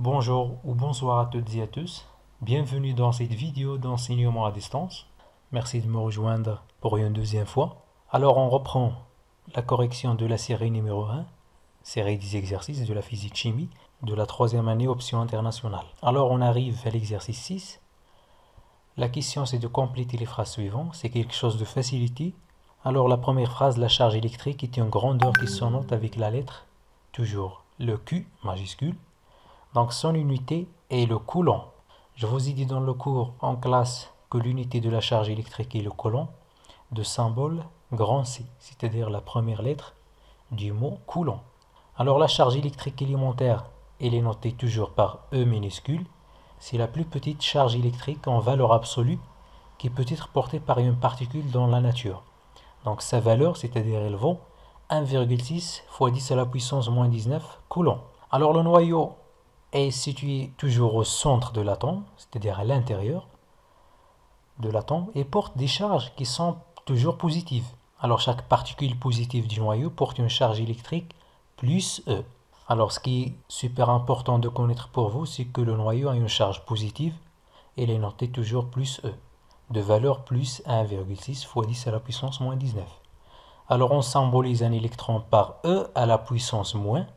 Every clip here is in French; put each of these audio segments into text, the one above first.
Bonjour ou bonsoir à toutes et à tous. Bienvenue dans cette vidéo d'enseignement à distance. Merci de me rejoindre pour une deuxième fois. Alors on reprend la correction de la série numéro 1, série des exercices de la physique-chimie de la troisième année option internationale. Alors on arrive à l'exercice 6. La question c'est de compléter les phrases suivantes. C'est quelque chose de facilité. Alors la première phrase, la charge électrique est une grandeur qui se note avec la lettre, toujours le Q majuscule. Donc son unité est le coulomb. Je vous ai dit dans le cours en classe que l'unité de la charge électrique est le coulomb, de symbole grand C, c'est-à-dire la première lettre du mot coulomb. Alors la charge électrique élémentaire, elle est notée toujours par E minuscule. C'est la plus petite charge électrique en valeur absolue qui peut être portée par une particule dans la nature. Donc sa valeur, c'est-à-dire elle vaut 1,6 fois 10 à la puissance moins 19 coulombs. Alors le noyau est situé toujours au centre de l'atome, c'est-à-dire à l'intérieur de l'atome, et porte des charges qui sont toujours positives. Alors chaque particule positive du noyau porte une charge électrique plus E. Alors ce qui est super important de connaître pour vous, c'est que le noyau a une charge positive, et elle est notée toujours plus E, de valeur plus 1,6 fois 10 à la puissance moins 19. Alors on symbolise un électron par E à la puissance moins,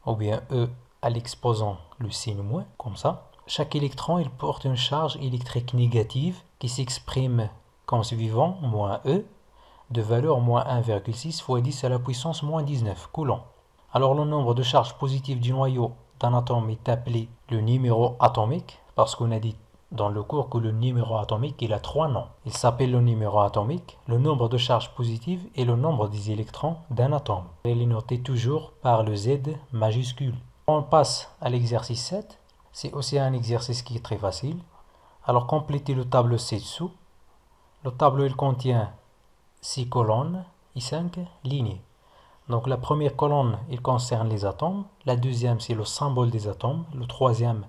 ou bien E à l'exposant le signe moins, comme ça. Chaque électron, il porte une charge électrique négative qui s'exprime comme suivant, moins E, de valeur moins 1,6 fois 10 à la puissance moins 19 coulombs. Alors le nombre de charges positives du noyau d'un atome est appelé le numéro atomique, parce qu'on a dit dans le cours que le numéro atomique, il a trois noms. Il s'appelle le numéro atomique, le nombre de charges positives et le nombre des électrons d'un atome. Il est noté toujours par le Z majuscule. On passe à l'exercice 7. C'est aussi un exercice qui est très facile. Alors complétez le tableau ci-dessous. Le tableau il contient 6 colonnes et 5 lignées. Donc la première colonne il concerne les atomes. La deuxième c'est le symbole des atomes. Le troisième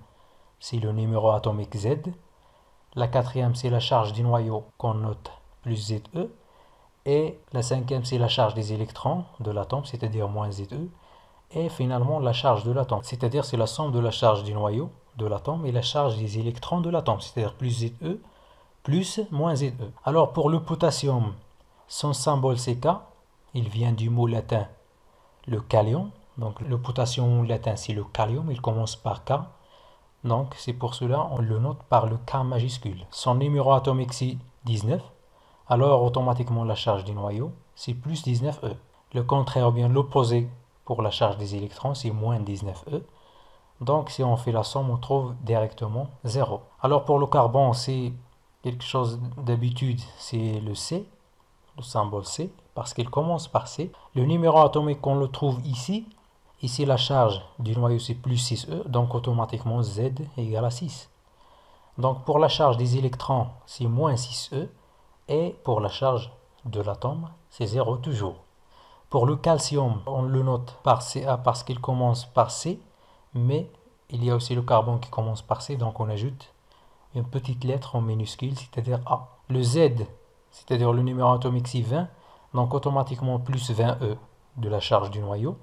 c'est le numéro atomique Z. La quatrième c'est la charge du noyau qu'on note plus ZE. Et la cinquième c'est la charge des électrons de l'atome, c'est-à-dire moins ZE. Et finalement la charge de l'atome, c'est-à-dire c'est la somme de la charge du noyau de l'atome et la charge des électrons de l'atome, c'est-à-dire plus ZE plus moins ZE. Alors pour le potassium, son symbole c'est K, il vient du mot latin le kalium, donc le potassium latin c'est le kalium, il commence par K, donc c'est pour cela on le note par le K majuscule. Son numéro atomique c'est 19, alors automatiquement la charge du noyau c'est plus 19E. Le contraire ou bien l'opposé pour la charge des électrons, c'est moins 19E. Donc, si on fait la somme, on trouve directement 0. Alors, pour le carbone, c'est quelque chose d'habitude, c'est le C, le symbole C, parce qu'il commence par C. Le numéro atomique, on le trouve ici. Ici, la charge du noyau, c'est plus 6E, donc automatiquement Z égale à 6. Donc, pour la charge des électrons, c'est moins 6E. Et pour la charge de l'atome, c'est 0 toujours. Pour le calcium, on le note par Ca parce qu'il commence par C, mais il y a aussi le carbone qui commence par C, donc on ajoute une petite lettre en minuscule, c'est-à-dire A. Le Z, c'est-à-dire le numéro atomique, c'est 20, donc automatiquement plus 20E de la charge du noyau,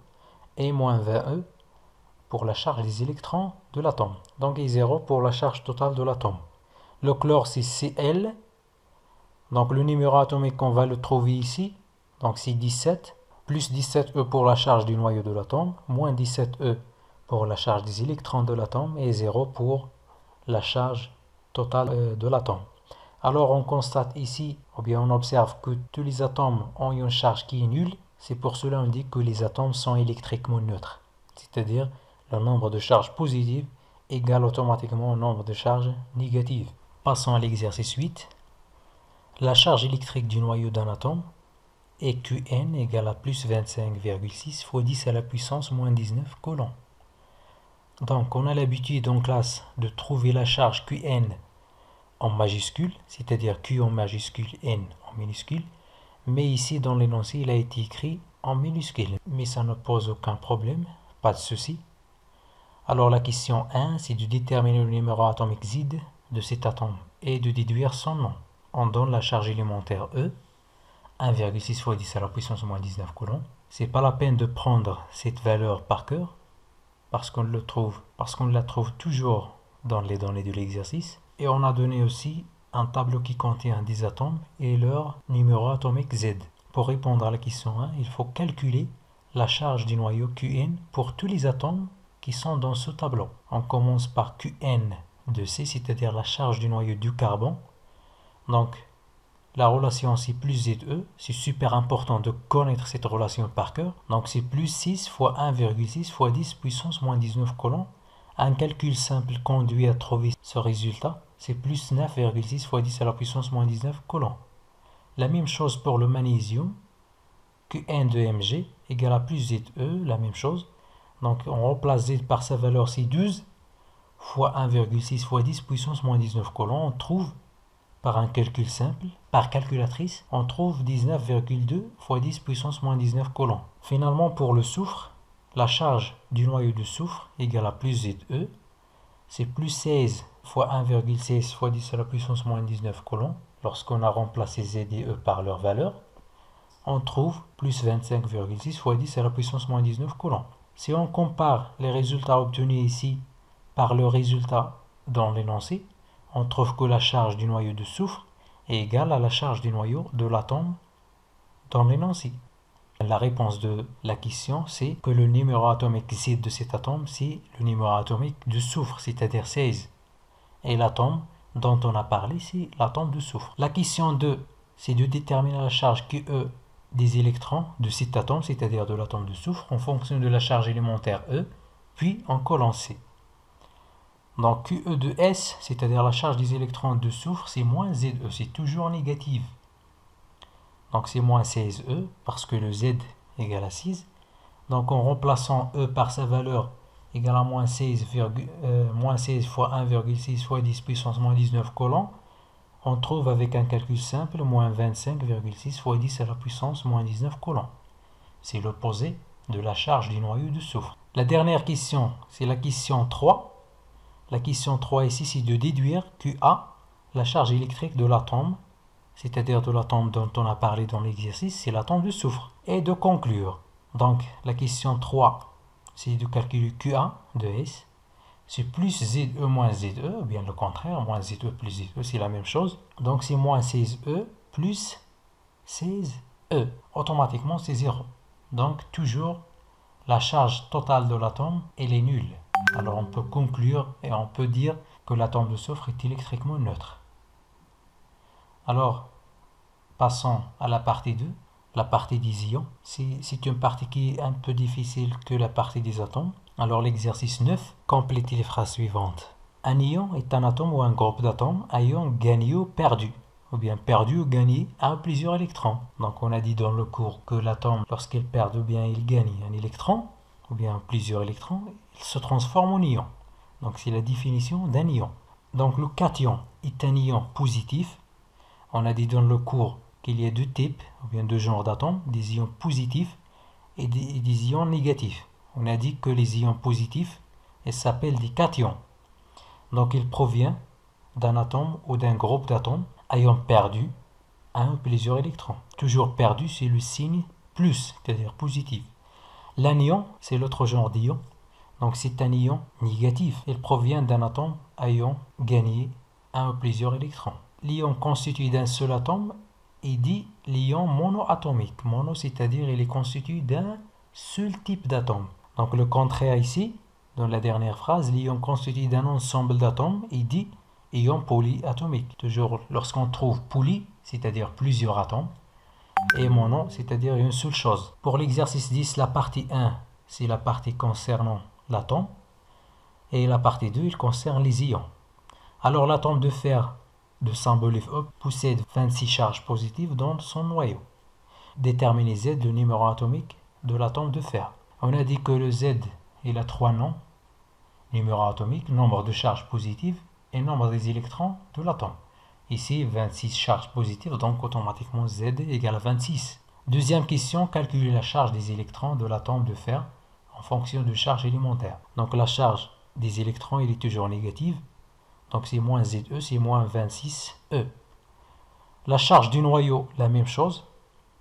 et moins 20E pour la charge des électrons de l'atome. Donc et 0 pour la charge totale de l'atome. Le chlore, c'est Cl, donc le numéro atomique, on va le trouver ici, donc c'est 17. Plus 17E pour la charge du noyau de l'atome, moins 17E pour la charge des électrons de l'atome et 0 pour la charge totale de l'atome. Alors on constate ici, ou bien on observe que tous les atomes ont une charge qui est nulle. C'est pour cela qu'on dit que les atomes sont électriquement neutres. C'est-à-dire le nombre de charges positives égale automatiquement au nombre de charges négatives. Passons à l'exercice 8. La charge électrique du noyau d'un atome et Qn égale à plus 25,6 fois 10 à la puissance moins 19 coulombs. Donc on a l'habitude en classe de trouver la charge Qn en majuscule, c'est-à-dire Q en majuscule, N en minuscule, mais ici dans l'énoncé il a été écrit en minuscule, mais ça ne pose aucun problème, pas de souci. Alors la question 1, c'est de déterminer le numéro atomique Z de cet atome et de déduire son nom. On donne la charge élémentaire E, 1,6 fois 10 à la puissance moins 19 coulombs. C'est pas la peine de prendre cette valeur par cœur. parce qu'on la trouve toujours dans les données de l'exercice. Et on a donné aussi un tableau qui contient des atomes et leur numéro atomique Z. Pour répondre à la question 1, il faut calculer la charge du noyau Qn pour tous les atomes qui sont dans ce tableau. On commence par Qn de C, c'est-à-dire la charge du noyau du carbone. Donc, la relation c'est plus ZE, c'est super important de connaître cette relation par cœur. Donc, c'est plus 6 fois 1,6 fois 10 puissance moins 19 coulombs. Un calcul simple conduit à trouver ce résultat. C'est plus 9,6 fois 10 à la puissance moins 19 coulombs. La même chose pour le magnésium. Qn de Mg égale à plus ZE, la même chose. Donc, on remplace Z par sa valeur, c'est 12 fois 1,6 fois 10 puissance moins 19 coulombs. On trouve, par un calcul simple, par calculatrice, on trouve 19,2 fois 10 puissance moins 19 coulombs. Finalement, pour le soufre, la charge du noyau de soufre égale à plus ZE, c'est plus 16 fois 1,16 fois 10 à la puissance moins 19 coulombs. Lorsqu'on a remplacé Z et E par leur valeur, on trouve plus 25,6 fois 10 à la puissance moins 19 coulombs. Si on compare les résultats obtenus ici par le résultat dans l'énoncé, on trouve que la charge du noyau de soufre est égale à la charge du noyau de l'atome dans l'énoncé. La réponse de la question, c'est que le numéro atomique Z de cet atome, c'est le numéro atomique de soufre, c'est-à-dire 16. Et l'atome dont on a parlé, c'est l'atome de soufre. La question 2, c'est de déterminer la charge QE des électrons de cet atome, c'est-à-dire de l'atome de soufre, en fonction de la charge élémentaire E, puis en colonne C. Donc QE de S, c'est-à-dire la charge des électrons de soufre, c'est moins ZE, c'est toujours négatif. Donc c'est moins 16E, parce que le Z égale à 6. Donc en remplaçant E par sa valeur égale à moins 16 fois 1,6 fois 10 puissance moins 19 coulombs, on trouve avec un calcul simple moins 25,6 fois 10 à la puissance moins 19 coulombs. C'est l'opposé de la charge du noyau de soufre. La dernière question, c'est la question 3. La question 3 ici, c'est de déduire QA, la charge électrique de l'atome, c'est-à-dire de l'atome dont on a parlé dans l'exercice, c'est l'atome de soufre. Et de conclure. Donc, la question 3, c'est de calculer QA de S. C'est plus ZE moins ZE, ou bien le contraire, moins ZE plus ZE, c'est la même chose. Donc, c'est moins 16E plus 16E. Automatiquement, c'est 0. Donc, toujours, la charge totale de l'atome, elle est nulle. Alors, on peut conclure et on peut dire que l'atome de soufre est électriquement neutre. Alors, passons à la partie 2, la partie des ions. C'est une partie qui est un peu difficile que la partie des atomes. Alors l'exercice 9, complétez les phrases suivantes. Un ion est un atome ou un groupe d'atomes, un ion gagné ou perdu. Ou bien perdu ou gagné à plusieurs électrons. Donc on a dit dans le cours que l'atome, lorsqu'il perd ou bien il gagne un électron, ou bien plusieurs électrons, il se transforme en ion. Donc c'est la définition d'un ion. Donc le cation est un ion positif. On a dit dans le cours qu'il y a deux types, ou bien deux genres d'atomes, des ions positifs et des ions négatifs. On a dit que les ions positifs, ils s'appellent des cations. Donc il provient d'un atome ou d'un groupe d'atomes ayant perdu un ou plusieurs électrons. Toujours perdu, c'est le signe plus, c'est-à-dire positif. L'anion, c'est l'autre genre d'ion. Donc c'est un ion négatif. Il provient d'un atome ayant gagné un ou plusieurs électrons. L'ion constitué d'un seul atome est dit l'ion monoatomique. Mono, c'est-à-dire il est constitué d'un seul type d'atome. Donc le contraire ici, dans la dernière phrase, l'ion constitué d'un ensemble d'atomes est dit ion polyatomique. Toujours lorsqu'on trouve poly, c'est-à-dire plusieurs atomes, et mono, c'est-à-dire une seule chose. Pour l'exercice 10, la partie 1, c'est la partie concernant l'atome, et la partie 2, il concerne les ions. Alors l'atome de fer de symbole Fe possède 26 charges positives dans son noyau. Déterminez Z, le numéro atomique de l'atome de fer. On a dit que le Z, il a trois noms. Numéro atomique, nombre de charges positives et nombre des électrons de l'atome. Ici, 26 charges positives, donc automatiquement Z égale à 26. Deuxième question, calculer la charge des électrons de l'atome de fer en fonction de charge élémentaire. Donc la charge des électrons, il est toujours négative. Donc c'est moins ZE, c'est moins 26E. La charge du noyau, la même chose,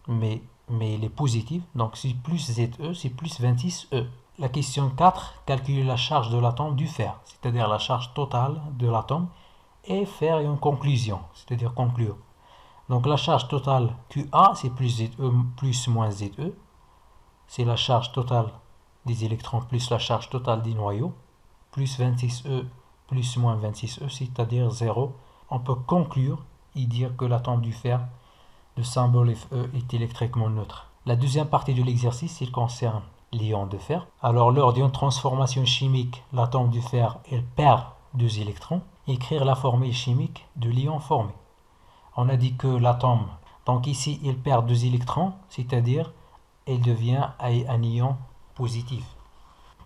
mais elle est positive. Donc c'est plus ZE, c'est plus 26E. La question 4, calculer la charge de l'atome du fer, c'est-à-dire la charge totale de l'atome, et faire une conclusion, c'est-à-dire conclure. Donc la charge totale QA, c'est plus ZE plus moins ZE. C'est la charge totale des électrons plus la charge totale des noyaux, plus 26E plus moins 26E, c'est-à-dire 0. On peut conclure et dire que l'atome du fer, le symbole Fe, est électriquement neutre. La deuxième partie de l'exercice, il concerne l'ion de fer. Alors lors d'une transformation chimique, l'atome du fer, il perd 2 électrons. Écrire la formule chimique de l'ion formé. On a dit que l'atome, donc ici il perd 2 électrons, c'est-à-dire il devient un ion positif.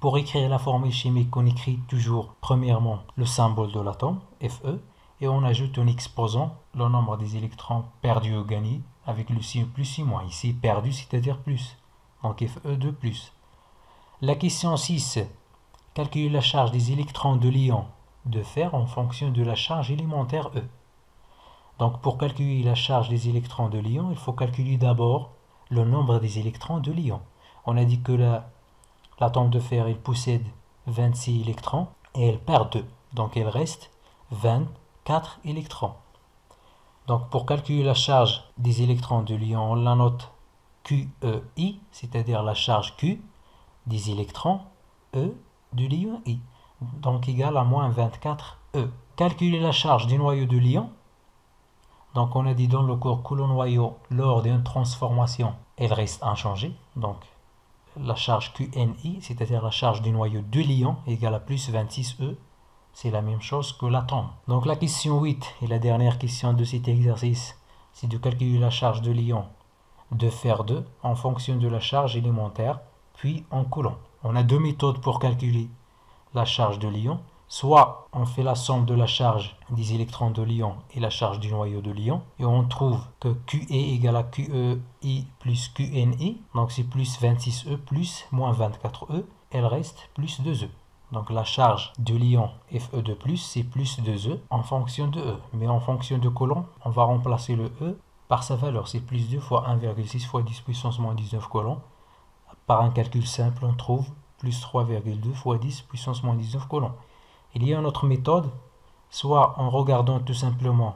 Pour écrire la formule chimique, on écrit toujours premièrement le symbole de l'atome, Fe, et on ajoute un exposant, le nombre des électrons perdus ou gagnés, avec le signe plus et moins. Ici perdu, c'est-à-dire plus. Donc Fe de plus. La question 6. Calculer la charge des électrons de l'ion de fer en fonction de la charge élémentaire E. Donc pour calculer la charge des électrons de l'ion, il faut calculer d'abord le nombre des électrons de l'ion. On a dit que l'atome de fer il possède 26 électrons et il perd 2. Donc il reste 24 électrons. Donc pour calculer la charge des électrons de l'ion, on la note QEI, c'est-à-dire la charge Q des électrons E de l'ion I. Donc égal à moins 24E. Calculer la charge du noyau de l'ion. Donc on a dit dans le cours que le noyau, lors d'une transformation, elle reste inchangée. Donc la charge QNI, c'est-à-dire la charge du noyau de l'ion, égale à plus 26E. C'est la même chose que l'atome. Donc la question 8 et la dernière question de cet exercice, c'est de calculer la charge de l'ion de fer 2 en fonction de la charge élémentaire, puis en coulomb. On a 2 méthodes pour calculer la charge de l'ion. Soit on fait la somme de la charge des électrons de l'ion et la charge du noyau de l'ion, et on trouve que QE égale à QEI plus QNI, donc c'est plus 26E plus moins 24E, elle reste plus 2E. Donc la charge de l'ion Fe de plus, c'est plus 2E en fonction de E. Mais en fonction de Coulomb, on va remplacer le E par sa valeur. C'est plus 2 fois 1,6 fois 10 puissance moins 19 Coulomb. Par un calcul simple, on trouve plus 3,2 fois 10 puissance moins 19 Coulomb. Il y a une autre méthode, soit en regardant tout simplement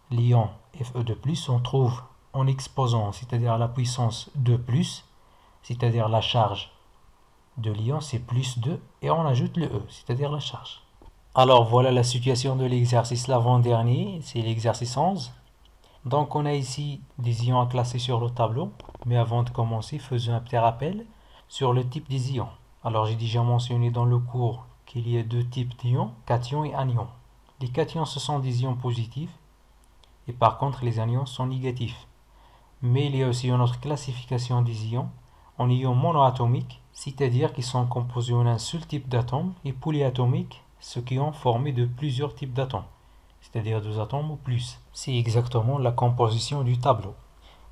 l'ion Fe de plus, on trouve en exposant, c'est-à-dire la puissance 2 plus, c'est-à-dire la charge de l'ion, c'est plus 2, et on ajoute le E, c'est-à-dire la charge. Alors voilà la situation de l'exercice l'avant-dernier, c'est l'exercice 11. Donc on a ici des ions à classer sur le tableau, mais avant de commencer, faisons un petit rappel sur le type des ions. Alors j'ai déjà mentionné dans le cours qu'il y a 2 types d'ions, cations et anions. Les cations ce sont des ions positifs, et par contre les anions sont négatifs. Mais il y a aussi une autre classification des ions en ions monoatomiques, c'est-à-dire qu'ils sont composés en un seul type d'atome, et polyatomiques, ceux qui ont formé de plusieurs types d'atomes, c'est-à-dire 2 atomes ou plus. C'est exactement la composition du tableau.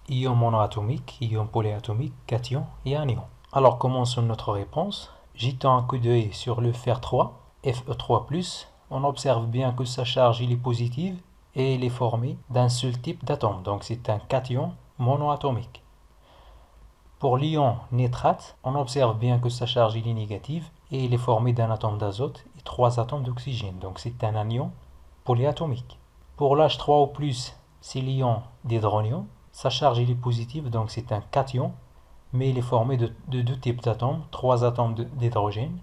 Ions monoatomiques, ions polyatomiques, cations et anions. Alors commençons notre réponse. Jetant un coup d'œil sur le fer 3, Fe3+, on observe bien que sa charge est positive et elle est formée d'un seul type d'atome, donc c'est un cation monoatomique. Pour l'ion nitrate, on observe bien que sa charge est négative et il est formé d'un atome d'azote et 3 atomes d'oxygène, donc c'est un anion polyatomique. Pour l'H3 ou plus, c'est l'ion d'hydrogène, sa charge est positive, donc c'est un cation, mais il est formé de 2 types d'atomes, 3 atomes d'hydrogène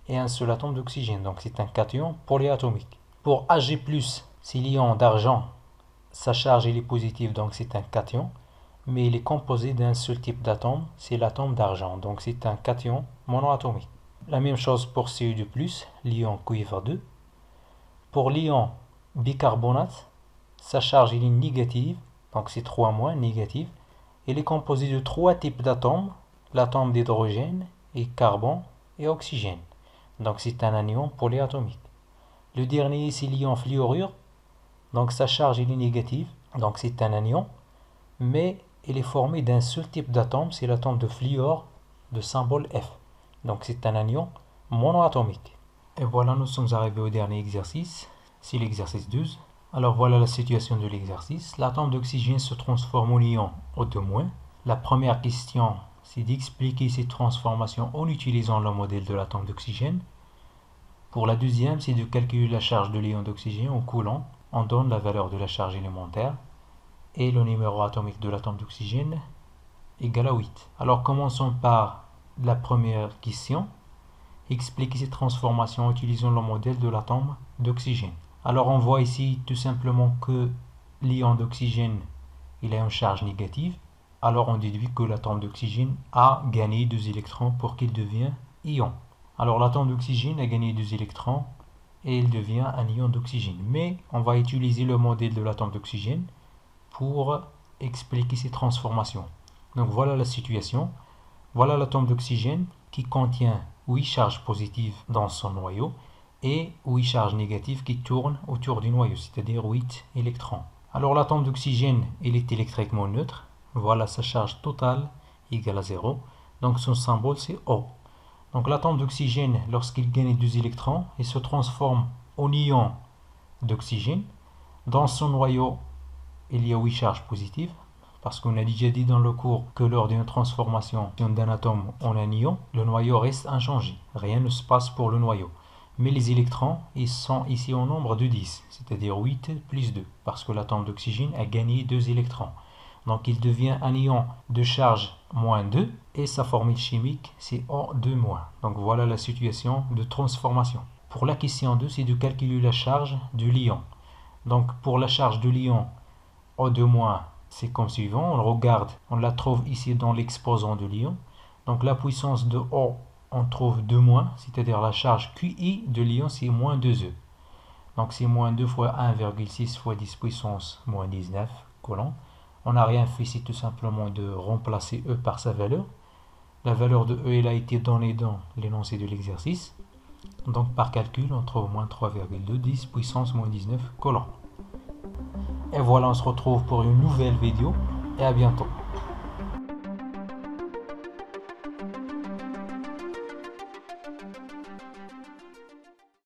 et un seul atome d'oxygène, donc c'est un cation polyatomique. Pour Hg+, c'est l'ion d'argent, sa charge est positive, donc c'est un cation, mais il est composé d'un seul type d'atome, c'est l'atome d'argent, donc c'est un cation monoatomique. La même chose pour Cu2+, l'ion cuivre 2. Pour l'ion bicarbonate, sa charge est négative, donc c'est 3- négative. Il est composé de 3 types d'atomes, l'atome d'hydrogène et carbone et oxygène. Donc c'est un anion polyatomique. Le dernier c'est l'ion fluorure, donc sa charge est négative, donc c'est un anion, mais il est formé d'un seul type d'atome, c'est l'atome de fluor de symbole F. Donc c'est un anion monoatomique. Et voilà, nous sommes arrivés au dernier exercice, c'est l'exercice 12. Alors voilà la situation de l'exercice. L'atome d'oxygène se transforme en ion O2-. La première question c'est d'expliquer cette transformation en utilisant le modèle de l'atome d'oxygène. Pour la deuxième, c'est de calculer la charge de l'ion d'oxygène au coulomb. On donne la valeur de la charge élémentaire et le numéro atomique de l'atome d'oxygène égale à 8. Alors commençons par la première question. Expliquer cette transformation en utilisant le modèle de l'atome d'oxygène. Alors on voit ici tout simplement que l'ion d'oxygène il a une charge négative. Alors on déduit que l'atome d'oxygène a gagné 2 électrons pour qu'il devienne ion. Alors l'atome d'oxygène a gagné 2 électrons et il devient un ion d'oxygène. Mais on va utiliser le modèle de l'atome d'oxygène pour expliquer ces transformations. Donc voilà la situation. Voilà l'atome d'oxygène qui contient 8 charges positives dans son noyau et 8 charges négatives qui tournent autour du noyau, c'est-à-dire 8 électrons. Alors l'atome d'oxygène, il est électriquement neutre. Voilà sa charge totale égale à 0. Donc son symbole c'est O. Donc l'atome d'oxygène, lorsqu'il gagne 2 électrons, il se transforme en ion d'oxygène. Dans son noyau, il y a 8 charges positives. Parce qu'on a déjà dit dans le cours que lors d'une transformation d'un atome en un ion, le noyau reste inchangé. Rien ne se passe pour le noyau. Mais les électrons, ils sont ici au nombre de 10, c'est-à-dire 8 plus 2, parce que l'atome d'oxygène a gagné 2 électrons. Donc il devient un ion de charge moins 2, et sa formule chimique c'est O2-. Donc voilà la situation de transformation. Pour la question 2, c'est de calculer la charge de l'ion. Donc pour la charge de l'ion, O2-, c'est comme suivant, on regarde, on la trouve ici dans l'exposant de l'ion. Donc la puissance de O, on trouve 2-, c'est-à-dire la charge QI de l'ion, c'est moins 2E. Donc c'est moins 2 fois 1,6 fois 10 puissance moins 19 coulombs. On n'a rien fait, c'est tout simplement de remplacer E par sa valeur. La valeur de E, elle a été donnée dans l'énoncé de l'exercice. Donc par calcul, on trouve moins 3,2, 10 puissance moins 19 coulombs. Et voilà, on se retrouve pour une nouvelle vidéo et à bientôt.